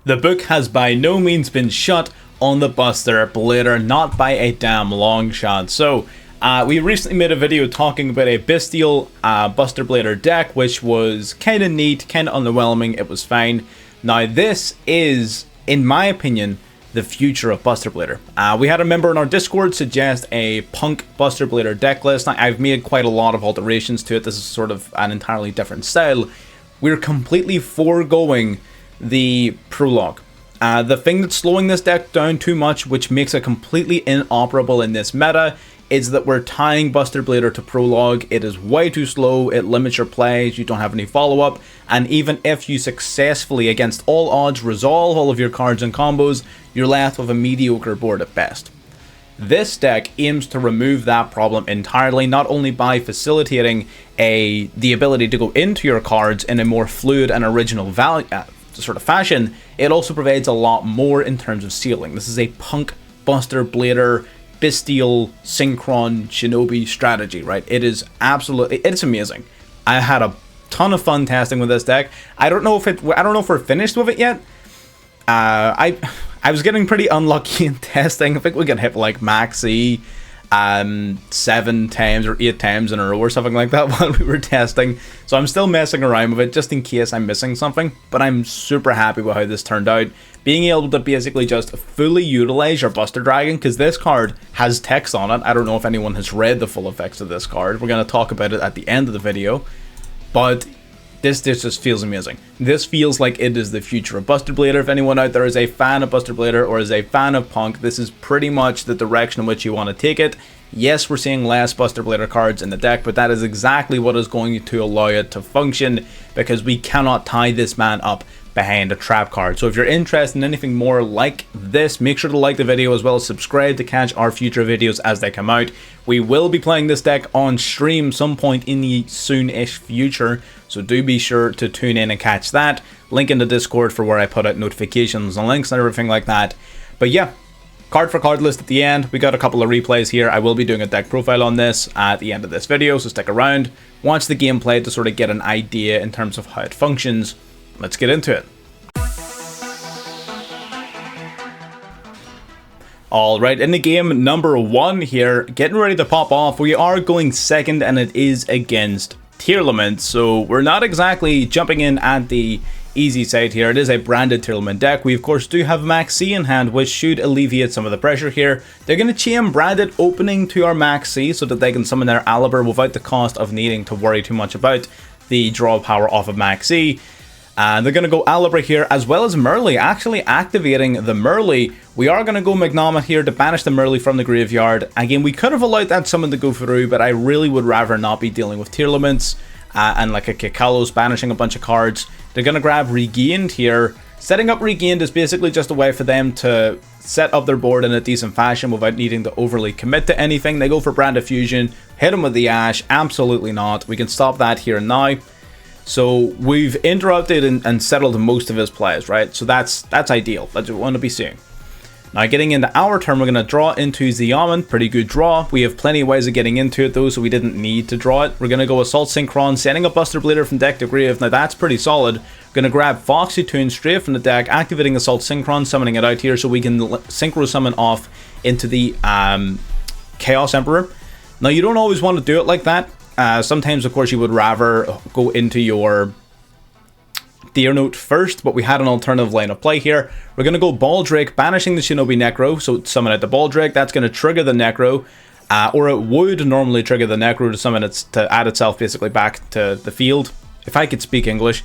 The book has by no means been shut on the Buster Blader, not by a damn long shot. So, we recently made a video talking about a Bestial Buster Blader deck, which was kind of neat, kind of underwhelming. It was fine. Now, this is, in my opinion, the future of Buster Blader. We had a member in our Discord suggest a Punk Buster Blader deck list. Now, I've made quite a lot of alterations to it. This is sort of an entirely different style. We're completely foregoing the prologue. The thing that's slowing this deck down too much, which makes it completely inoperable in this meta, is that we're tying Buster Blader to prologue. It is way too slow, it limits your plays, you don't have any follow-up, and even if you successfully, against all odds, resolve all of your cards and combos, you're left with a mediocre board at best. This deck aims to remove that problem entirely, not only by facilitating the ability to go into your cards in a more fluid and original sort of fashion, it also provides a lot more in terms of ceiling. This is a Punk Buster Blader Bestial Synchron Shinobi strategy, right? It is absolutely, it's amazing. I had a ton of fun testing with this deck. I don't know if we're finished with it yet. I was getting pretty unlucky in testing. I think we got hit like max E 7 times or 8 times in a row or something like that while we were testing. So I'm still messing around with it just in case I'm missing something. But I'm super happy with how this turned out. Being able to basically just fully utilize your Buster Dragon, because this card has text on it. I don't know if anyone has read the full effects of this card. We're going to talk about it at the end of the video. But this just feels amazing. This feels like it is the future of Buster Blader. If anyone out there is a fan of Buster Blader or is a fan of Punk, this is pretty much the direction in which you want to take it. Yes, we're seeing less Buster Blader cards in the deck, but that is exactly what is going to allow it to function, because we cannot tie this man up behind a trap card. So if you're interested in anything more like this, make sure to like the video as well as subscribe to catch our future videos as they come out. We will be playing this deck on stream some point in the soon-ish future, so do be sure to tune in and catch that. Link in the Discord for where I put out notifications and links and everything like that. But yeah, card for card list at the end. We got a couple of replays here. I will be doing a deck profile on this at the end of this video, so stick around. Watch the gameplay to sort of get an idea in terms of how it functions. Let's get into it. Alright, in the game number 1 here, getting ready to pop off. We are going second, and it is against Tearlament, so we're not exactly jumping in at the easy side here. It is a branded Tearlament deck. We of course do have Max C in hand, which should alleviate some of the pressure here. They're going to chain branded opening to our Max C so that they can summon their Aliber without the cost of needing to worry too much about the draw power off of Max C. They're going to go Aliber here, as well as Merly, actually activating the Merly. We are going to go Magnomet here to banish the Merly from the graveyard. Again, we could have allowed that summon to go through, but I really would rather not be dealing with Tearlaments and like a Kikalos banishing a bunch of cards. They're going to grab Regained here. Setting up Regained is basically just a way for them to set up their board in a decent fashion without needing to overly commit to anything. They go for Branded Fusion, hit him with the Ash. Absolutely not. We can stop that here and now. So we've interrupted and settled most of his plays, right? So that's ideal. That's what we want to be seeing. Now getting into our turn, we're going to draw into Xiamen. Pretty good draw. We have plenty of ways of getting into it though, so we didn't need to draw it. We're going to go Assault Synchron, sending a Buster Blader from deck to grave. Now that's pretty solid. We're going to grab Foxy Toon straight from the deck, activating Assault Synchron, summoning it out here so we can Synchro Summon off into the Chaos Emperor. Now you don't always want to do it like that. Sometimes, of course, you would rather go into your Deer Note first, but we had an alternative line of play here. We're going to go Baldrake, banishing the Shinobi Necro, so summon out the Baldrake. That's going to trigger the Necro, or it would normally trigger the Necro to summon it, to add itself basically back to the field, if I could speak English.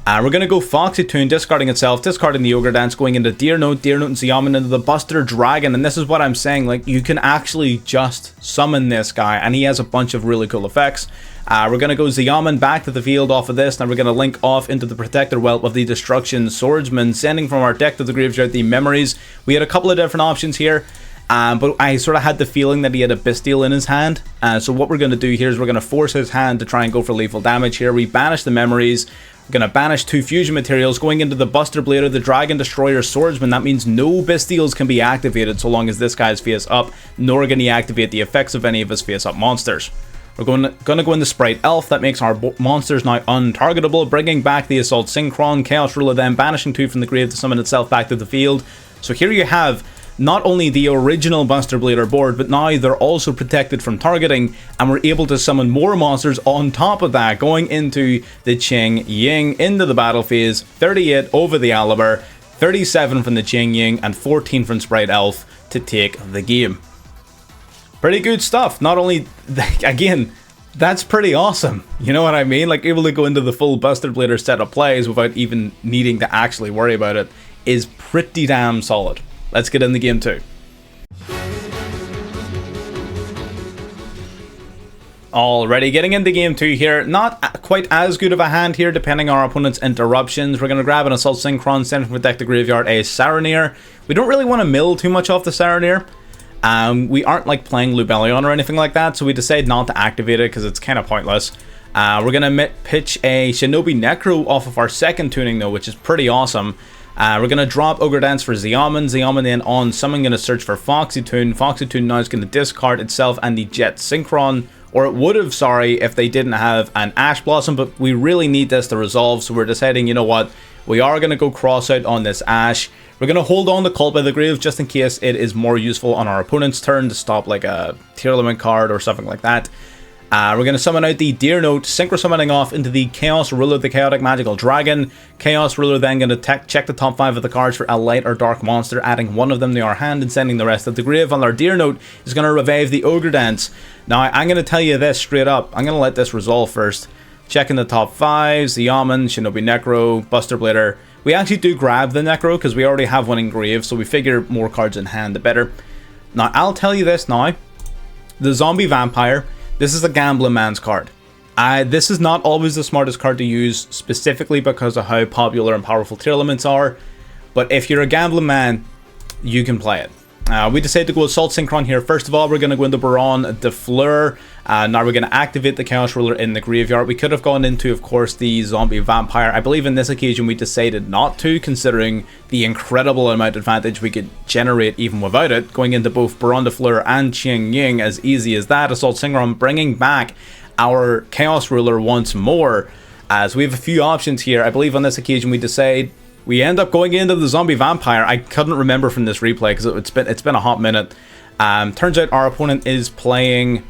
We're going to go Foxy Toon, discarding itself, discarding the Ogre Dance, going into Deer Note and Xiamen into the Buster Dragon, and this is what I'm saying, like, you can actually just summon this guy, and he has a bunch of really cool effects. We're going to go Xiamen back to the field off of this, and we're going to link off into the Protector Whelp of the Destruction Swordsman, sending from our deck to the graveyard the Memories. We had a couple of different options here, but I sort of had the feeling that he had a Bestial in his hand, so what we're going to do here is we're going to force his hand to try and go for lethal damage here. We banish the Memories. We're going to banish 2 fusion materials, going into the Buster Blader, the Dragon Destroyer Swordsman. That means no Bestials can be activated so long as this guy is face up, nor can he activate the effects of any of his face up monsters. We're going to go into Sprite Elf. That makes our monsters now untargetable, bringing back the Assault Synchron. Chaos Ruler then banishing 2 from the grave to summon itself back to the field. So here you have not only the original Buster Blader board, but now they're also protected from targeting, and we're able to summon more monsters on top of that, going into the Qing Ying into the battle phase. 38 over the Aliber, 37 from the Qing Ying, and 14 from Sprite Elf to take the game. Pretty good stuff. Not only, again, that's pretty awesome. You know what I mean? Like, able to go into the full Buster Blader set of plays without even needing to actually worry about it is pretty damn solid. Let's get in the game too. Alrighty, getting into game 2 here. Not quite as good of a hand here, depending on our opponent's interruptions. We're going to grab an Assault Synchron, send from the deck to graveyard a Saronir. We don't really want to mill too much off the Saronir. We aren't like playing Lubellion or anything like that, so we decide not to activate it because it's kind of pointless. We're going to pitch a Shinobi Necro off of our second tuning though, which is pretty awesome. We're going to drop Ogre Dance for Xiamen. Xiamen then on summon, going to search for Foxy Tune. Foxy Tune now is going to discard itself and the Jet Synchron, or it would have, sorry, if they didn't have an Ash Blossom, but we really need this to resolve, so we're deciding, you know what, we are going to go cross out on this Ash. We're going to hold on to Call by the Grave just in case it is more useful on our opponent's turn to stop like a Tier Limit card or something like that. We're going to summon out the Deer Note, Synchro Summoning off into the Chaos Ruler, the Chaotic Magical Dragon. Chaos Ruler then going to check the top 5 of the cards for a light or dark monster, adding 1 of them to our hand and sending the rest of the grave. While our Deer Note is going to revive the Ogre Dance. Now, I'm going to tell you this straight up. I'm going to let this resolve first. Checking the top 5, Xiamen, Shinobi Necro, Buster Blader. We actually do grab the Necro because we already have one in grave, so we figure more cards in hand the better. Now, I'll tell you this now. The Zombie Vampire, this is a gambling man's card. This is not always the smartest card to use, specifically because of how popular and powerful tier elements are. But if you're a gambling man, you can play it. We decided to go Assault Synchron here. First of all, we're going to go into Baron de Fleur. Now we're going to activate the Chaos Ruler in the graveyard. We could have gone into, of course, the Zombie Vampire. I believe in this occasion we decided not to, considering the incredible amount of advantage we could generate even without it. Going into both Baron de Fleur and Qing Ying, as easy as that. Assault Synchron bringing back our Chaos Ruler once more. As we have a few options here. I believe on this occasion we end up going into the Zombie Vampire. I couldn't remember from this replay because it's been a hot minute. Turns out our opponent is playing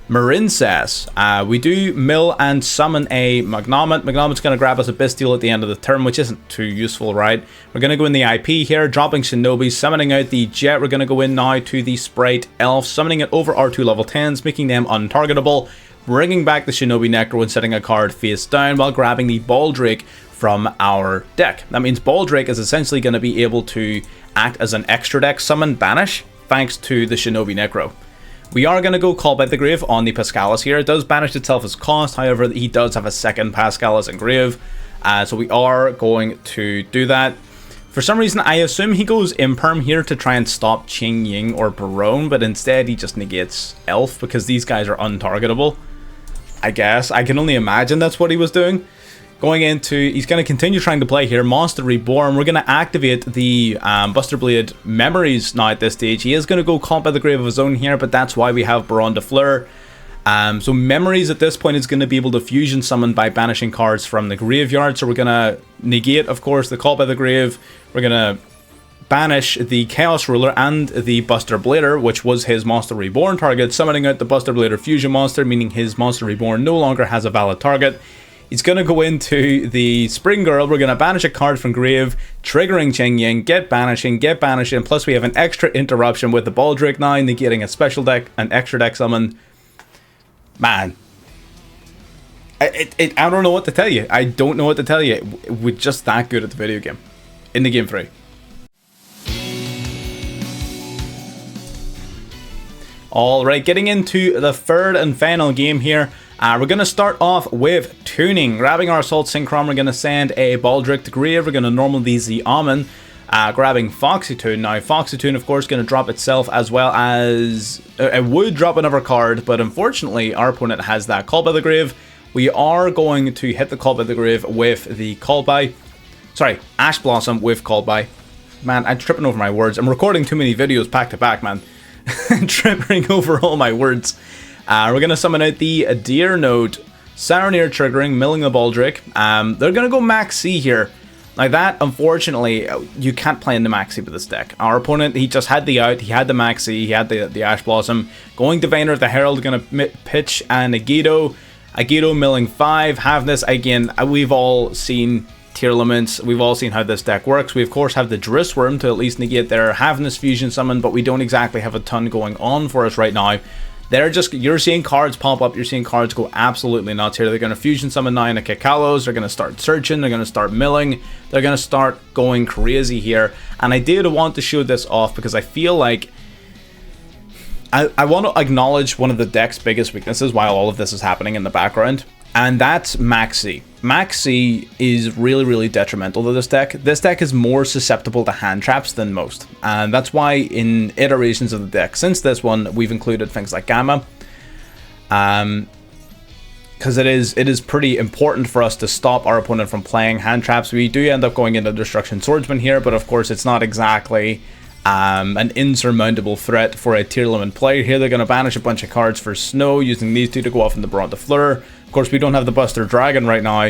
Marincess. We do mill and summon a Magnomet. Magnomet's going to grab us a Bestial at the end of the turn, which isn't too useful, right? We're going to go in the IP here, dropping Shinobi, summoning out the Jet. We're going to go in now to the Sprite Elf, summoning it over our 2 level 10s, making them untargetable, bringing back the Shinobi Necro and setting a card face down while grabbing the Baldrake from our deck. That means Baldrake is essentially going to be able to act as an extra deck summon banish thanks to the Shinobi Necro. We are going to go Call by the Grave on the Pascalis here. It does banish itself as cost, however he does have a second Pascalis in grave, so we are going to do that. For some reason I assume he goes Imperm here to try and stop Qing Ying or Barone, but instead he just negates Elf because these guys are untargetable. I guess. I can only imagine that's what he was doing. Going into, he's going to continue trying to play here, Monster Reborn. We're going to activate the Buster Blade Memories now at this stage. He is going to go Call by the Grave of his own here, but that's why we have Baron de Fleur. So Memories at this point is going to be able to fusion summon by banishing cards from the graveyard. So we're going to negate, of course, the Call by the Grave. We're going to banish the Chaos Ruler and the Buster Blader, which was his Monster Reborn target, summoning out the Buster Blader Fusion Monster, meaning his Monster Reborn no longer has a valid target. He's going to go into the Spring Girl. We're going to banish a card from grave, triggering Qing Ying, get banishing, plus we have an extra interruption with the Baldrake now, negating a special deck, an extra deck summon. Man. I don't know what to tell you. I don't know what to tell you. We're just that good at the video game. In the game 3. Alright, getting into the third and final game here. We're going to start off with tuning. Grabbing our Assault Synchron, we're going to send a Baldrake to grave. We're going to normal the Xiamen, grabbing Foxy Tune. Now, Foxy Tune, of course, going to drop itself as well as... it would drop another card, but unfortunately, our opponent has that Call by the Grave. We are going to hit the Call by the Grave with the Call by... Sorry, Ash Blossom with Call by. Man, I'm tripping over my words. I'm recording too many videos back to back, man. Tripping over all my words. We're going to summon out the Deer Note, Saronir triggering, milling the Baldric. They're going to go Max C here. Like that, unfortunately, you can't play in the Max C with this deck. Our opponent, he just had the out, he had the Max C, he had the Ash Blossom. Going to Vayner, the Herald, going to pitch and Agido. Agido milling 5. Havness, again, we've all seen tier limits. We've all seen how this deck works. We, of course, have the Drissworm to at least negate their Havness fusion summon, but we don't exactly have a ton going on for us right now. They're just, you're seeing cards pop up, you're seeing cards go absolutely nuts here. They're going to fusion summon 9 Kekalos, they're going to start searching, they're going to start milling, they're going to start going crazy here. And I did want to show this off because I feel like I want to acknowledge one of the deck's biggest weaknesses while all of this is happening in the background, and that's Max C. Max C is really, really detrimental to this deck. This deck is more susceptible to hand traps than most, and that's why in iterations of the deck since this one, we've included things like Gamma, because it is pretty important for us to stop our opponent from playing hand traps. We do end up going into Destruction Swordsman here, but of course it's not exactly an insurmountable threat for a tier limit player here. They're going to banish a bunch of cards for Snow, using these two to go off in the Bronze de Fleur. Of course, we don't have the Buster Dragon right now.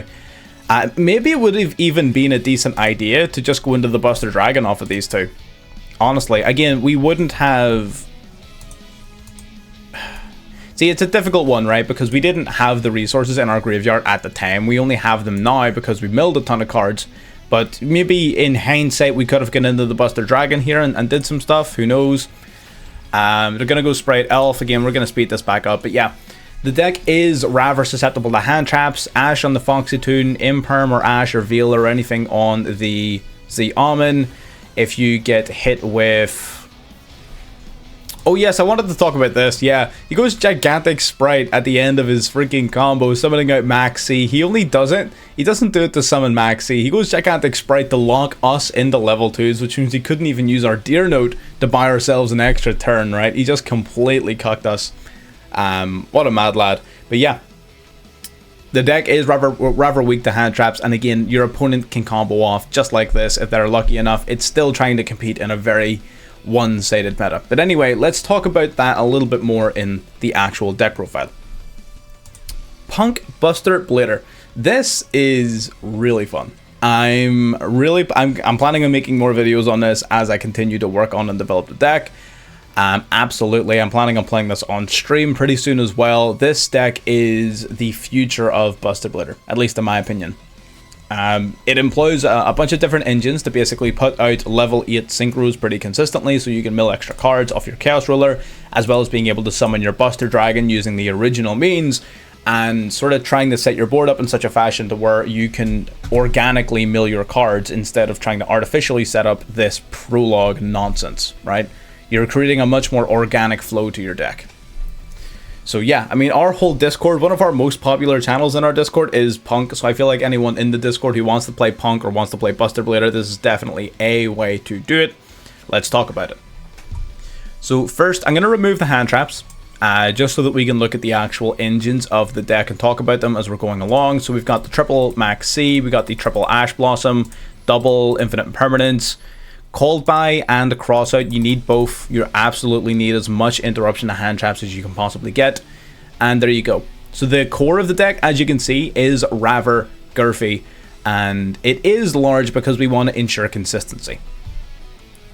Maybe it would have even been a decent idea to just go into the Buster Dragon off of these two. Honestly, again, we wouldn't have... See, it's a difficult one, right? Because we didn't have the resources in our graveyard at the time. We only have them now because we milled a ton of cards. But maybe in hindsight, we could have gone into the Buster Dragon here and did some stuff. Who knows? They're going to go Sprite Elf. Again, we're going to speed this back up. But yeah, the deck is rather susceptible to hand traps. Ash on the Foxy Toon, Imperm or Ash or Veil or anything on the Almond. If you get hit with... Oh yes, I wanted to talk about this. Yeah, he goes Gigantic Sprite at the end of his freaking combo, summoning out Max C. He doesn't do it to summon Max C. He goes Gigantic Sprite to lock us into level 2s, which means he couldn't even use our Deer Note to buy ourselves an extra turn, right? He just completely cucked us. What a mad lad. But yeah, the deck is rather weak to hand traps, and again, your opponent can combo off just like this if they're lucky enough. It's still trying to compete in a very one-sided meta. But anyway, let's talk about that a little bit more in the actual deck profile. P.U.N.K, Buster, Blader. This is really fun. I'm planning on making more videos on this as I continue to work on and develop the deck. Absolutely, I'm planning on playing this on stream pretty soon as well. This deck is the future of Buster Blader, at least in my opinion. It employs a bunch of different engines to basically put out level 8 synchros pretty consistently, so you can mill extra cards off your Chaos Ruler, as well as being able to summon your Buster Dragon using the original means, and sort of trying to set your board up in such a fashion to where you can organically mill your cards instead of trying to artificially set up this prologue nonsense, right? You're creating a much more organic flow to your deck. So yeah, I mean, our whole Discord, one of our most popular channels in our Discord is P.U.N.K, so I feel like anyone in the Discord who wants to play P.U.N.K or wants to play Buster Blader, this is definitely a way to do it. Let's talk about it. So first, I'm going to remove the hand traps, just so that we can look at the actual engines of the deck and talk about them as we're going along. So we've got the triple Max C, we got the triple Ash Blossom, double Infinite Impermanence, Called By and Crossout. You need both. You absolutely need as much interruption to hand traps as you can possibly get. And there you go. So the core of the deck, as you can see, is rather girthy. And it is large because we want to ensure consistency.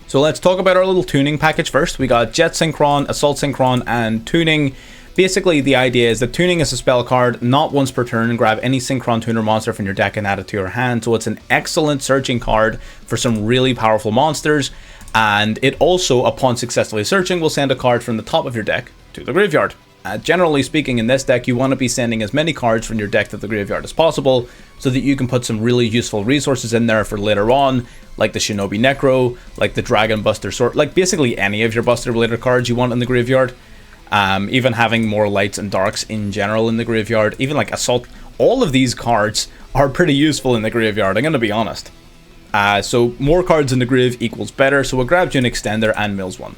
So let's talk about our little tuning package first. We got Jet Synchron, Assault Synchron, and Tuning. Basically, the idea is that Tuning is a spell card, not once per turn, and grab any Synchron Tuner monster from your deck and add it to your hand. So it's an excellent searching card for some really powerful monsters. And it also, upon successfully searching, will send a card from the top of your deck to the graveyard. Generally speaking, in this deck, you want to be sending as many cards from your deck to the graveyard as possible, so that you can put some really useful resources in there for later on, like the Shinobi Necro, like the Dragon Buster Sword, like basically any of your Buster Blader cards you want in the graveyard. Even having more lights and darks in general in the graveyard, even like Assault, all of these cards are pretty useful in the graveyard, I'm going to be honest. So more cards in the grave equals better, so it grabs you an extender and mills one.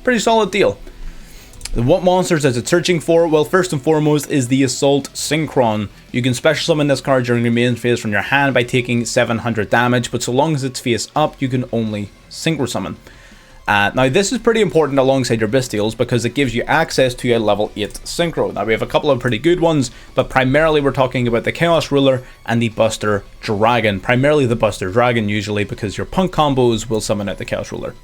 Pretty solid deal. What monsters is it searching for? Well, first and foremost is the Assault Synchron. You can special summon this card during your main phase from your hand by taking 700 damage, but so long as it's face up, you can only synchro summon. Now this is pretty important alongside your Bestials because it gives you access to a level 8 synchro. Now we have a couple of pretty good ones, but primarily we're talking about the Chaos Ruler and the Buster Dragon. Primarily the Buster Dragon usually, because your Punk combos will summon out the Chaos Ruler.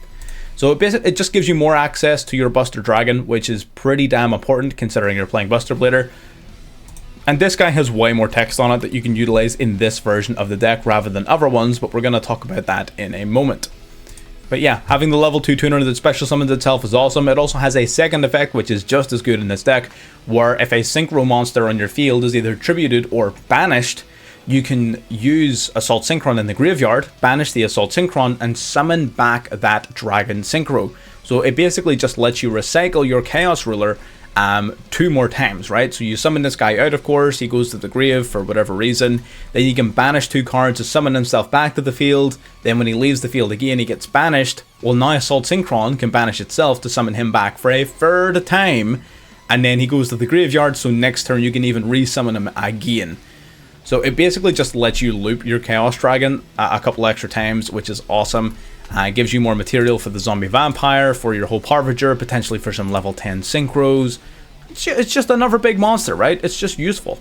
So it just gives you more access to your Buster Dragon, which is pretty damn important considering you're playing Buster Blader. And this guy has way more text on it that you can utilize in this version of the deck rather than other ones, but we're going to talk about that in a moment. But yeah, having the level 2 tuner that special summons itself is awesome. It also has a second effect which is just as good in this deck, where if a synchro monster on your field is either tributed or banished, you can use Assault Synchron in the graveyard, banish the Assault Synchron, and summon back that Dragon Synchro. So it basically just lets you recycle your Chaos Ruler 2 more times, right? So you summon this guy out, of course, he goes to the grave for whatever reason, then you can banish 2 cards to summon himself back to the field, then when he leaves the field again he gets banished. Well, now Assault Synchron can banish itself to summon him back for a third time, and then he goes to the graveyard, so next turn you can even resummon him again. So it basically just lets you loop your Chaos Dragon a couple extra times, which is awesome. It gives you more material for the Zombie Vampire, for your Hope Harbinger, potentially for some level 10 synchros. It's just another big monster, right? It's just useful.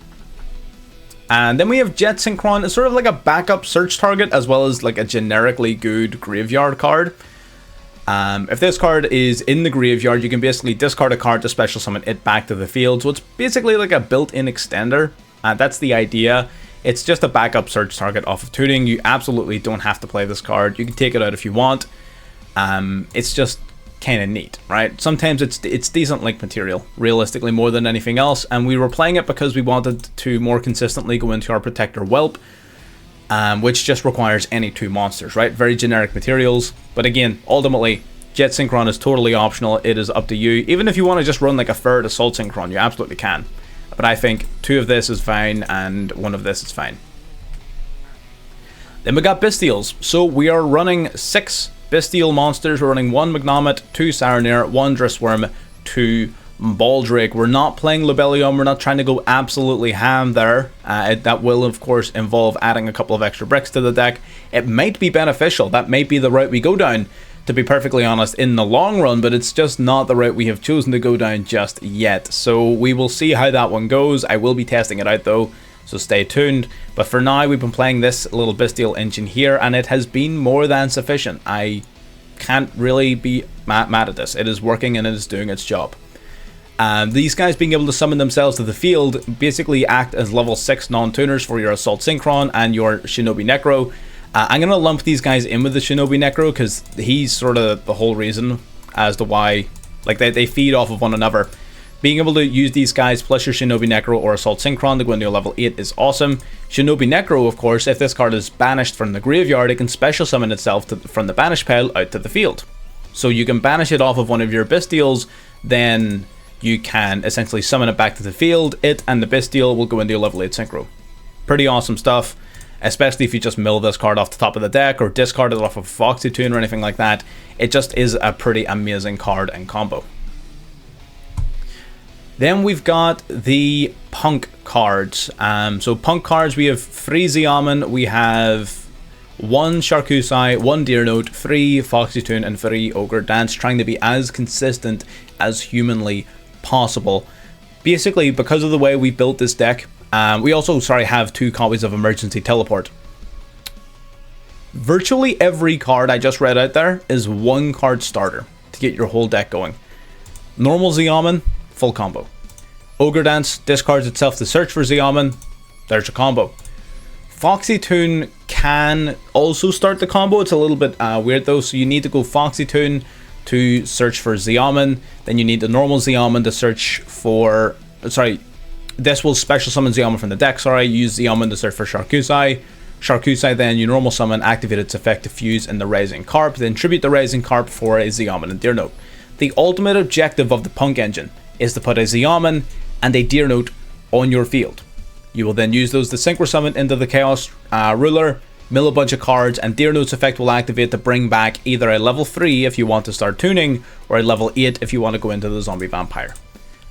And then we have Jet Synchron. It's sort of like a backup search target as well as like a generically good graveyard card. If this card is in the graveyard, you can basically discard a card to special summon it back to the field. So it's basically like a built-in extender. That's the idea. It's just a backup search target off of tuning. You absolutely don't have to play this card. You can take it out if you want. It's just kind of neat, right? Sometimes it's decent link material, realistically, more than anything else. And we were playing it because we wanted to more consistently go into our Protector Whelp, which just requires any 2 monsters, right? Very generic materials. But again, ultimately, Jet Synchron is totally optional. It is up to you. Even if you want to just run like a third Assault Synchron, you absolutely can. But I think 2 of this is fine and 1 of this is fine. Then we got Bestials. So we are running 6 Bestial monsters. We're running 1 Magnomet, 2 Saronir, 1 Drissworm, 2 Baldrake. We're not playing Lobelium. We're not trying to go absolutely ham there. That will, of course, involve adding a couple of extra bricks to the deck. It might be beneficial. That might be the route we go down, to be perfectly honest, in the long run, but it's just not the route we have chosen to go down just yet. So we will see how that one goes. I will be testing it out though, so stay tuned. But for now, we've been playing this little Bestial engine here, and it has been more than sufficient. I can't really be mad at this. It is working and it is doing its job. These guys being able to summon themselves to the field basically act as level 6 non-tuners for your Assault Synchron and your Shinobi Necro. I'm going to lump these guys in with the Shinobi Necro because he's sort of the whole reason as to why, like, they feed off of one another. Being able to use these guys plus your Shinobi Necro or Assault Synchron to go into a level 8 is awesome. Shinobi Necro, of course, if this card is banished from the graveyard, it can special summon itself from the banish pile out to the field. So you can banish it off of one of your Bestials, then you can essentially summon it back to the field. It and the Bestial will go into a level 8 synchro. Pretty awesome stuff. Especially if you just mill this card off the top of the deck or discard it off of Foxy Tune or anything like that. It just is a pretty amazing card and combo. Then we've got the Punk cards. So Punk cards, we have 3 Xiamen, we have 1 Sharkusai, 1 Deer Note, 3 Foxy Tune, and 3 Ogre Dance, trying to be as consistent as humanly possible. Basically, because of the way we built this deck, we also, have 2 copies of Emergency Teleport. Virtually every card I just read out there is 1 card starter to get your whole deck going. Normal Xiamen, full combo. Ogre Dance discards itself to search for Xiamen, there's your combo. Foxy Tune can also start the combo. It's a little bit weird though, so you need to go Foxy Tune to search for Xiamen, then you need the normal Xiamen to search for... This will special summon Xiamen from the deck, use Xiamen to search for Sharkusai. Sharkusai, then you normal summon, activate its effect to fuse in the Rising Carp, then tribute the Rising Carp for a Xiamen and Deer Note. The ultimate objective of the Punk engine is to put a Xiamen and a Deer Note on your field. You will then use those to synchro summon into the Chaos Ruler, mill a bunch of cards, and Deer Note's effect will activate to bring back either a level 3 if you want to start tuning, or a level 8 if you want to go into the Zombie Vampire.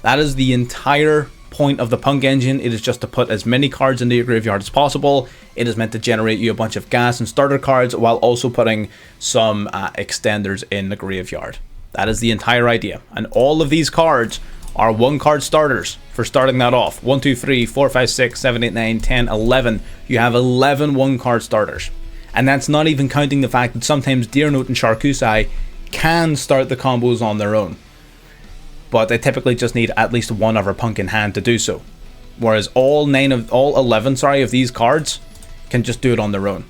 That is the entire point of the P.U.N.K engine. It is just to put as many cards into your graveyard as possible. It is meant to generate you a bunch of gas and starter cards while also putting some extenders in the graveyard. That is the entire idea. And all of these cards are 1-card starters for starting that off. 1, 2, 3, 4, 5, 6, 7, 8, 9, 10, 11. You have 11 1-card starters. And that's not even counting the fact that sometimes Deer Note and Charkusai can start the combos on their own, but they typically just need at least one other P.U.N.K in hand to do so. Whereas all 11 of these cards can just do it on their own.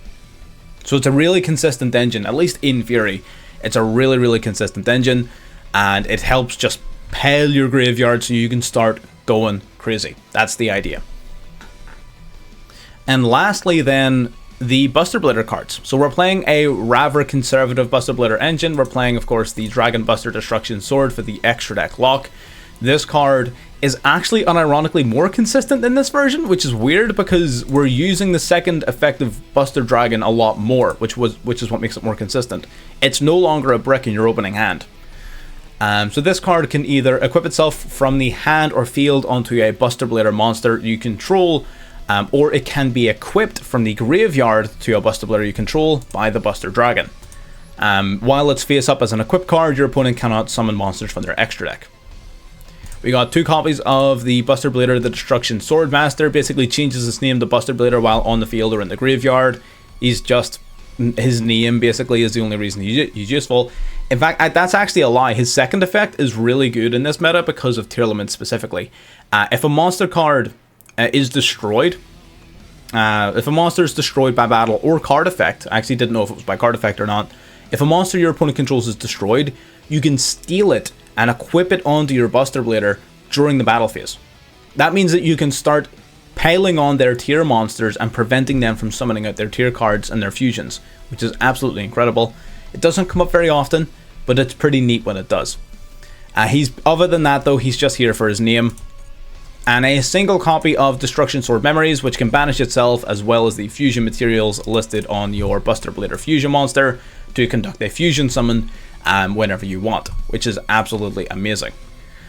So it's a really consistent engine, at least in theory. It's a really, really consistent engine, and it helps just pile your graveyard so you can start going crazy. That's the idea. And lastly then, the Buster Blader cards. So we're playing a rather conservative Buster Blader engine. We're playing, of course, the Dragon Buster Destruction Sword for the extra deck lock. This card is actually unironically more consistent in this version, which is weird because we're using the second effective Buster Dragon a lot more, which is what makes it more consistent. It's no longer a brick in your opening hand. So this card can either equip itself from the hand or field onto a Buster Blader monster you control, or it can be equipped from the graveyard to a Buster Blader you control by the Buster Dragon. While it's face up as an equipped card, your opponent cannot summon monsters from their extra deck. We got 2 copies of the Buster Blader, the Destruction Swordmaster. Basically changes his name to Buster Blader while on the field or in the graveyard. His name basically is the only reason he's useful. In fact, that's actually a lie. His second effect is really good in this meta because of tier limits specifically. If a monster card is destroyed, if a monster is destroyed by battle or card effect, I actually didn't know if it was by card effect or not. If a monster your opponent controls is destroyed, you can steal it and equip it onto your Buster Blader during the battle phase. That means that you can start piling on their tier monsters and preventing them from summoning out their tier cards and their fusions, which is absolutely incredible. It doesn't come up very often, but it's pretty neat when it does. Other than that though, he's just here for his name. And a single copy of Destruction Sword Memories, which can banish itself, as well as the fusion materials listed on your Buster Blader fusion monster to conduct a fusion summon whenever you want, which is absolutely amazing.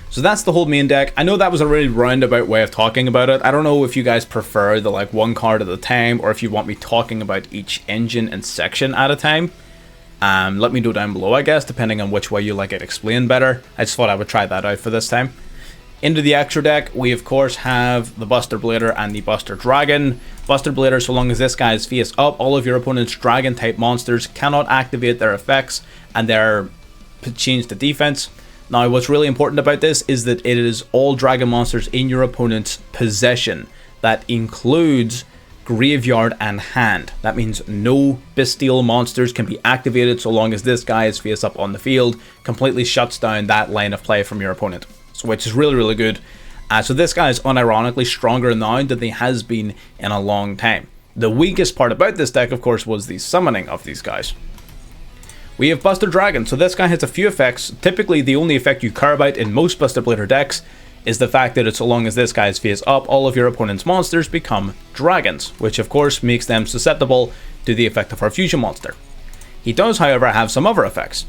So that's the whole main deck. I know that was a really roundabout way of talking about it. I don't know if you guys prefer the 1 card at a time, or if you want me talking about each engine and section at a time. Let me know down below, I guess, depending on which way you like it explained better. I just thought I would try that out for this time. Into the extra deck, we of course have the Buster Blader and the Buster Dragon. Buster Blader, so long as this guy is face up, all of your opponent's Dragon type monsters cannot activate their effects, and they're changed to defense. Now, what's really important about this is that it is all Dragon monsters in your opponent's possession. That includes graveyard and hand. That means no Bestial monsters can be activated so long as this guy is face up on the field. Completely shuts down that line of play from your opponent, which is really, really good. So this guy is unironically stronger now than he has been in a long time. The weakest part about this deck, of course, was the summoning of these guys. We have Buster Dragon. So this guy has a few effects. Typically, the only effect you care about in most Buster Blader decks is the fact that it's so long as this guy is face up, all of your opponent's monsters become dragons, which of course makes them susceptible to the effect of our fusion monster. He does, however, have some other effects.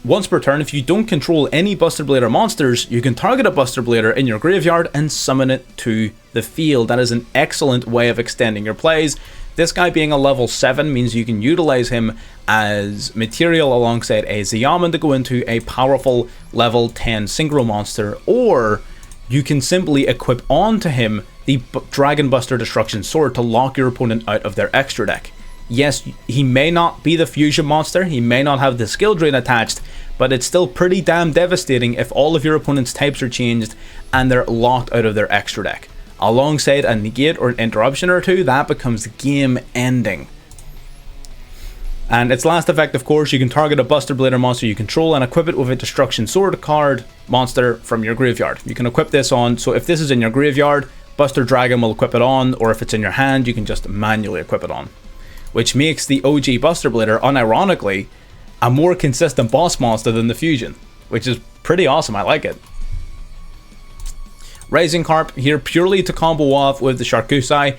Once per turn, if you don't control any Buster Blader monsters, you can target a Buster Blader in your graveyard and summon it to the field. That is an excellent way of extending your plays. This guy being a level 7 means you can utilize him as material alongside a Xiamen to go into a powerful level 10 synchro monster, or you can simply equip onto him the Dragon Buster Destruction Sword to lock your opponent out of their extra deck. Yes, he may not be the fusion monster, he may not have the skill drain attached, but it's still pretty damn devastating if all of your opponent's types are changed and they're locked out of their extra deck. Alongside a negate or an interruption or two, that becomes game ending. And its last effect, of course, you can target a Buster Blader monster you control and equip it with a Destruction Sword card monster from your graveyard. You can equip this on, so if this is in your graveyard, Buster Dragon will equip it on, or if it's in your hand, you can just manually equip it on. Which makes the OG Buster Blader, unironically, a more consistent boss monster than the Fusion, which is pretty awesome. I like it. Rising Carp here purely to combo off with the Charkusai.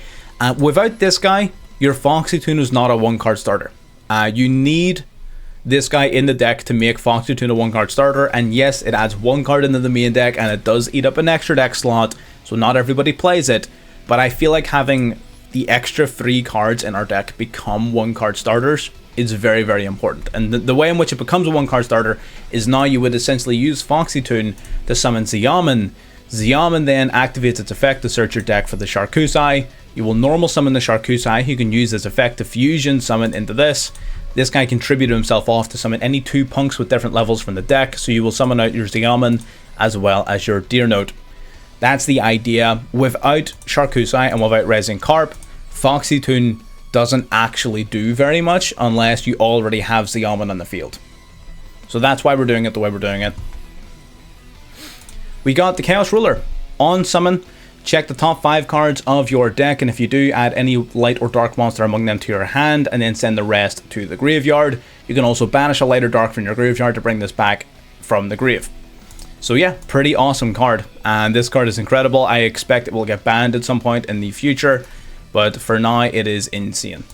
Without this guy, your Foxy Tune is not a 1-card starter. You need this guy in the deck to make Foxy Tune a 1-card starter, and yes, it adds 1 card into the main deck and it does eat up an extra deck slot, so not everybody plays it, but I feel like having the extra 3 cards in our deck become 1-card starters is very, very important. And the way in which it becomes a 1-card starter is now you would essentially use Foxy Toon to summon Xiamen. Xiamen then activates its effect to search your deck for the Sharkusai. You will normal summon the Sharkusai. You can use this effect to fusion summon into this. This guy can tribute himself off to summon any 2 punks with different levels from the deck, so you will summon out your Xiamen as well as your Deer Note. That's the idea. Without Sharkusai and without Raising Carp, Foxy Toon doesn't actually do very much unless you already have Xiamen on the field. So that's why we're doing it the way we're doing it. We got the Chaos Ruler. On summon, check the top 5 cards of your deck, and if you do, add any light or dark monster among them to your hand, and then send the rest to the graveyard. You can also banish a light or dark from your graveyard to bring this back from the grave. So yeah, pretty awesome card, and this card is incredible. I expect it will get banned at some point in the future, but for now it is insane.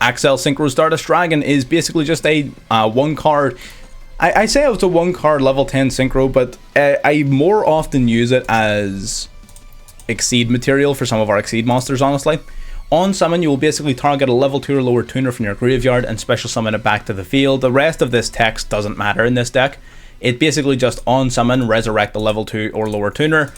Axel Synchro Stardust Dragon is basically just a 1-card. I say it's a 1-card level 10 synchro, but I more often use it as Exceed material for some of our Exceed monsters, honestly. On summon, you will basically target a level 2 or lower tuner from your graveyard and special summon it back to the field. The rest of this text doesn't matter in this deck. It basically just on summon, resurrect the level 2 or lower tuner.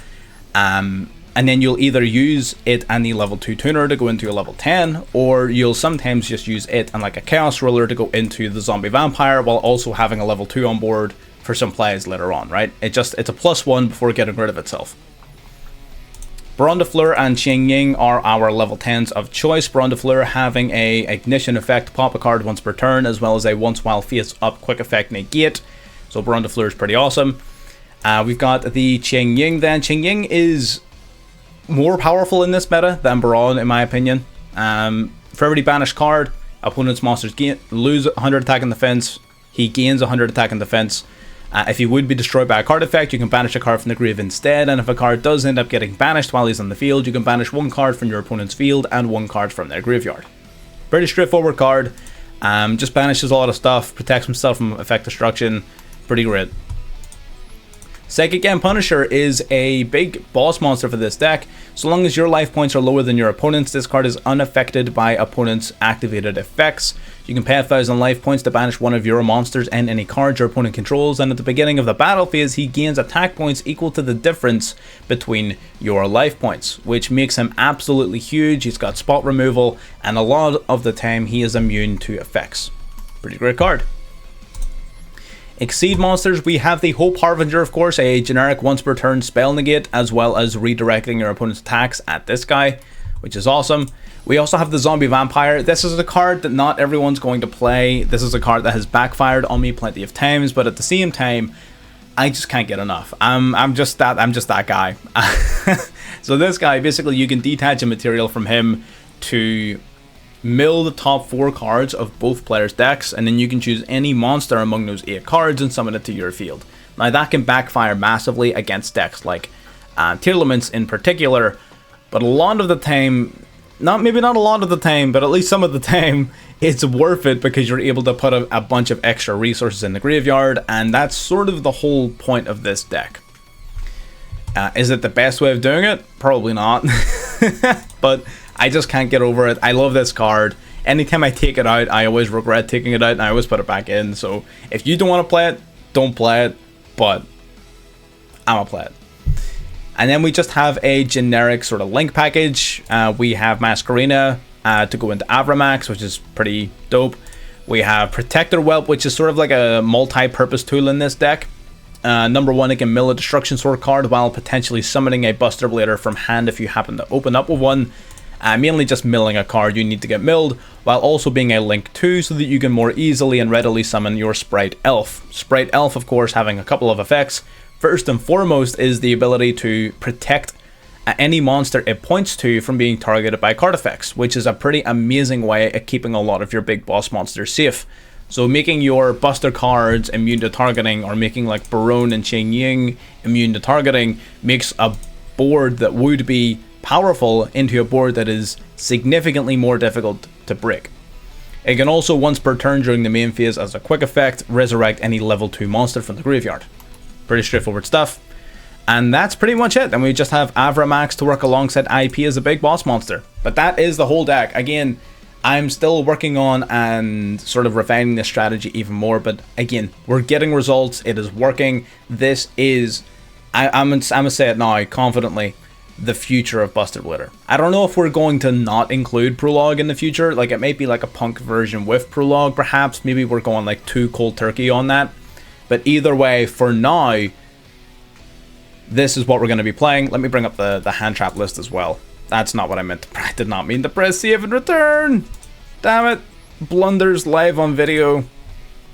And then you'll either use it and the level 2 tuner to go into a level 10, or you'll sometimes just use it and like a Chaos Ruler to go into the Zombie Vampire while also having a level 2 on board for some plays later on, right? It's a +1 before getting rid of itself. Baron de Fleur and Ching Ying are our level 10s of choice. Baron de Fleur having a ignition effect, pop a card once per turn, as well as a once while face up quick effect negate. So Baron de Fleur is pretty awesome. We've got the Ching Ying then. Ching Ying is more powerful in this meta than Baron, in my opinion. For every banished card, opponent's monsters lose 100 attack and defense. He gains 100 attack and defense. If he would be destroyed by a card effect, you can banish a card from the grave instead, and if a card does end up getting banished while he's on the field, you can banish 1 card from your opponent's field and 1 card from their graveyard. Pretty straightforward card. Just banishes a lot of stuff, protects himself from effect destruction. Pretty great. Psychic End Punisher is a big boss monster for this deck. So long as your life points are lower than your opponent's, this card is unaffected by opponent's activated effects. You can pay 1,000 life points to banish one of your monsters and any cards your opponent controls, and at the beginning of the battle phase, he gains attack points equal to the difference between your life points, which makes him absolutely huge. He's got spot removal, and a lot of the time he is immune to effects. Pretty great card. Exceed monsters, we have the Hope Harbinger, of course, a generic once per turn spell negate, as well as redirecting your opponent's attacks at this guy, which is awesome. We also have the Zombie Vampire. This is a card that not everyone's going to play. This is a card that has backfired on me plenty of times, but at the same time, I just can't get enough. I'm just that guy. So this guy, basically, you can detach a material from him to mill the top 4 cards of both players' decks, and then you can choose any monster among those 8 cards and summon it to your field. Now that can backfire massively against decks like Tearlaments in particular, but a lot of the time, maybe not a lot of the time, but at least some of the time, it's worth it because you're able to put a bunch of extra resources in the graveyard, and that's sort of the whole point of this deck. Is it the best way of doing it? Probably not. But I just can't get over it. I love this card. Anytime I take it out, I always regret taking it out, and I always put it back in. So if you don't want to play it, don't play it, but I'm gonna play it. And then we just have a generic sort of link package. We have Masquerena to go into Avramax, which is pretty dope. We have Protector Whelp, which is sort of like a multi-purpose tool in this deck. Number 1, it can mill a Destruction Sword card while potentially summoning a Buster Blader from hand if you happen to open up with one. Mainly just milling a card you need to get milled, while also being a link 2 so that you can more easily and readily summon your Sprite Elf. Sprite Elf, of course, having a couple of effects. First and foremost is the ability to protect any monster it points to from being targeted by card effects, which is a pretty amazing way of keeping a lot of your big boss monsters safe. So making your Buster cards immune to targeting, or making like Baron and Ching Ying immune to targeting, makes a board that would be powerful into a board that is significantly more difficult to break. It can also, once per turn during the main phase as a quick effect, resurrect any level 2 monster from the graveyard. Pretty straightforward stuff. And that's pretty much it. And we just have Avramax to work alongside IP as a big boss monster. But that is the whole deck. Again, I'm still working on and sort of refining this strategy even more. But again, we're getting results. It is working. This is, I'm going to say it now confidently, the future of Buster Blader. I don't know if we're going to not include Prologue in the future. Like, it might be like a punk version with Prologue, perhaps. Maybe we're going like too cold turkey on that. But either way, for now, this is what we're going to be playing. Let me bring up the hand trap list as well. That's not what I meant. I did not mean to press save and return. Damn it. Blunders live on video.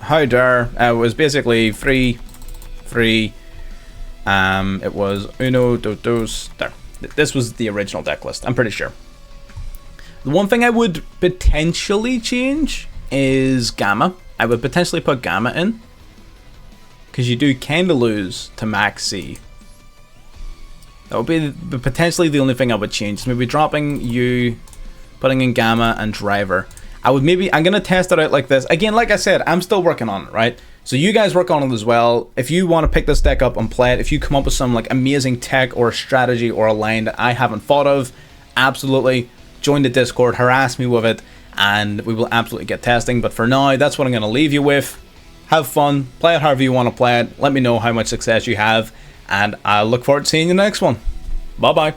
How dare. It was basically free. It was uno, dos. There. This was the original deck list, I'm pretty sure. The one thing I would potentially change is Gamma. I would potentially put Gamma in, because you do kind of lose to Max C. That would be potentially the only thing I would change. Maybe dropping you, putting in Gamma and Driver. I'm going to test it out like this. Again, like I said, I'm still working on it, right? So you guys work on it as well. If you want to pick this deck up and play it, if you come up with some like amazing tech or strategy or a line that I haven't thought of, absolutely join the Discord, harass me with it, and we will absolutely get testing. But for now, that's what I'm going to leave you with. Have fun, play it however you want to play it. Let me know how much success you have, and I look forward to seeing you in the next one. Bye bye.